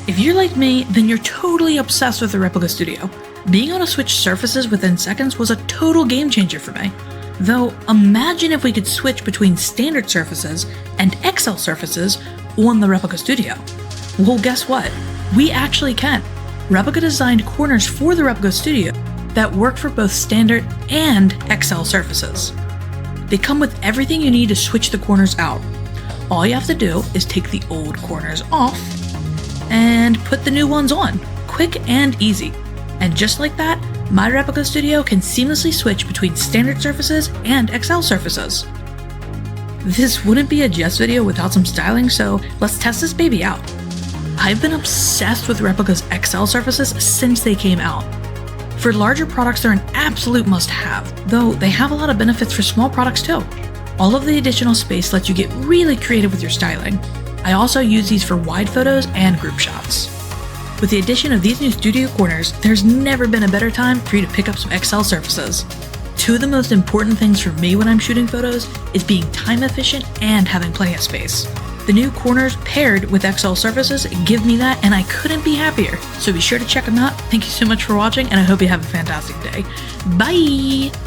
If you're like me, then you're totally obsessed with the Replica Studio. Being able to switch surfaces within seconds was a total game changer for me. Though, imagine if we could switch between standard surfaces and XL surfaces on the Replica Studio. Well, guess what? We actually can. Replica designed corners for the Replica Studio that work for both standard and XL surfaces. They come with everything you need to switch the corners out. All you have to do is take the old corners off and put the new ones on. Quick and easy. And just like that, my Replica Studio can seamlessly switch between standard surfaces and XL surfaces. This wouldn't be a Just video without some styling, so let's test this baby out. I've been obsessed with Replica's XL surfaces since they came out. For larger products, they're an absolute must-have, though they have a lot of benefits for small products too. All of the additional space lets you get really creative with your styling. I also use these for wide photos and group shots. With the addition of these new studio corners, there's never been a better time for you to pick up some XL surfaces. Two of the most important things for me when I'm shooting photos is being time efficient and having plenty of space. The new corners paired with XL surfaces give me that, and I couldn't be happier. So be sure to check them out. Thank you so much for watching, and I hope you have a fantastic day. Bye!